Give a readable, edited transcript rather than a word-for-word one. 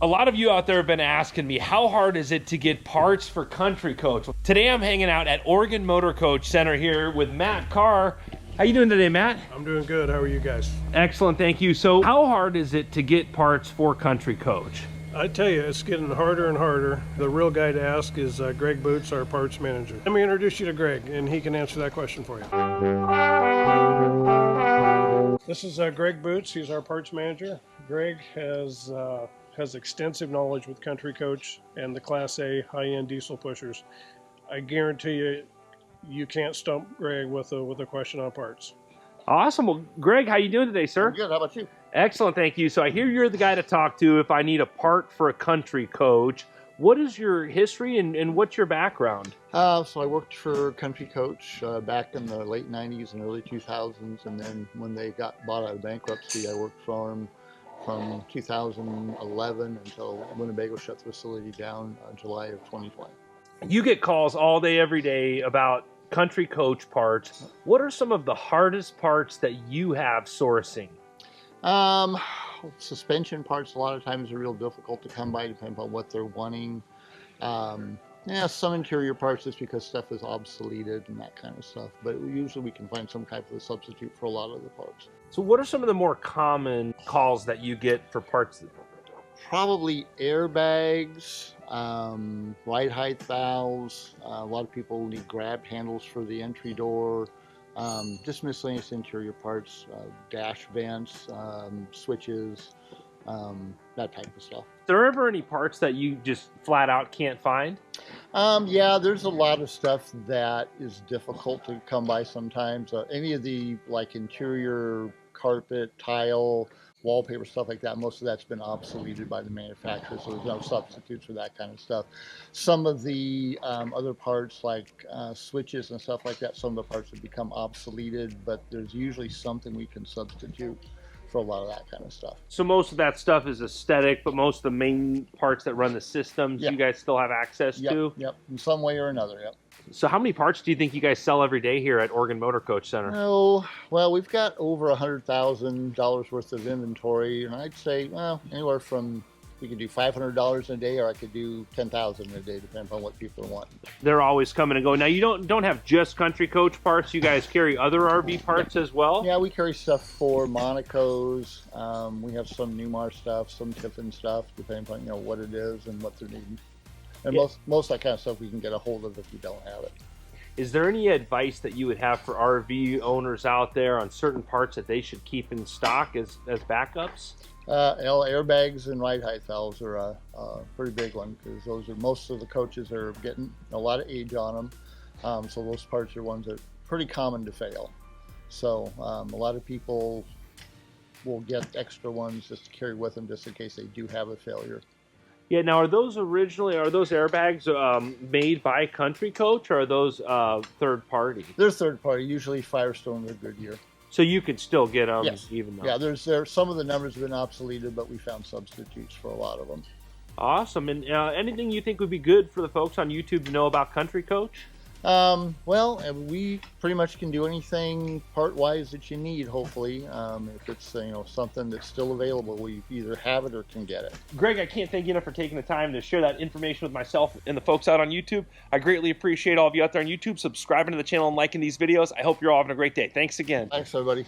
A lot of you out there have been asking me, how hard is it to get parts for Country Coach? Today I'm hanging out at Oregon Motor Coach Center here with Matt Carr. How you doing today, Matt? I'm doing good. How are you guys? Excellent, thank you. So how hard is it to get parts for Country Coach? I tell you, it's getting harder and harder. The real guy to ask is Greg Boots, our parts manager. Let me introduce you to Greg, and he can answer that question for you. This is Greg Boots. He's our parts manager. Greg has extensive knowledge with Country Coach and the Class A high-end diesel pushers. I guarantee you, you can't stump Greg with a question on parts. Awesome. Well, Greg, how you doing today, sir? I'm good. How about you? Excellent, thank you. So I hear you're the guy to talk to if I need a part for a Country Coach. What is your history and what's your background? So I worked for Country Coach back in the late 90s and early 2000s, and then when they got bought out of bankruptcy, I worked for them from 2011 until Winnebago shut the facility down July of 2020. You get calls all day, every day about Country Coach parts. What are some of the hardest parts that you have sourcing? Suspension parts a lot of times are real difficult to come by, depending on what they're wanting. Yeah, some interior parts just because stuff is obsoleted and that kind of stuff. But usually we can find some type of a substitute for a lot of the parts. So what are some of the more common calls that you get for parts? Probably airbags, ride height valves. A lot of people need grab handles for the entry door. Just miscellaneous interior parts, dash vents, switches, that type of stuff. Are there ever any parts that you just flat out can't find? Yeah, there's a lot of stuff that is difficult to come by sometimes. Any of the like interior carpet, tile, wallpaper, stuff like that, most of that's been obsoleted by the manufacturer, so there's no substitutes for that kind of stuff. Some of the other parts like switches and stuff like that, some of the parts have become obsoleted, but there's usually something we can substitute for a lot of that kind of stuff. So most of that stuff is aesthetic, but most of the main parts that run the systems, you guys still have access to? Yep, in some way or another, yep. So how many parts do you think you guys sell every day here at Oregon Motor Coach Center? Oh, well, we've got over $100,000 worth of inventory, and I'd say, well, anywhere from, we could do $500 a day, or I could do $10,000 a day, depending on what people want. They're always coming and going. Now, you don't have just Country Coach parts. You guys carry other RV parts as well? Yeah, we carry stuff for Monacos. We have some Newmar stuff, some Tiffin stuff, depending on what it is and what they're needing. And most of that kind of stuff we can get a hold of if we don't have it. Is there any advice that you would have for RV owners out there on certain parts that they should keep in stock as backups? Airbags and ride height valves are a pretty big one, because those are most of the coaches are getting a lot of age on them. So those parts are ones that are pretty common to fail. So a lot of people will get extra ones just to carry with them just in case they do have a failure. Yeah, now are those airbags made by Country Coach, or are those third party? They're third party, usually Firestone or Goodyear. So you could still get them, yes. Even though. Yeah, there's some of the numbers have been obsoleted, but we found substitutes for a lot of them. Awesome. And anything you think would be good for the folks on YouTube to know about Country Coach? Well, we pretty much can do anything part-wise that you need, hopefully. If it's something that's still available, we either have it or can get it. Greg, I can't thank you enough for taking the time to share that information with myself and the folks out on YouTube. I greatly appreciate all of you out there on YouTube subscribing to the channel and liking these videos. I hope you're all having a great day. Thanks again. Thanks, everybody.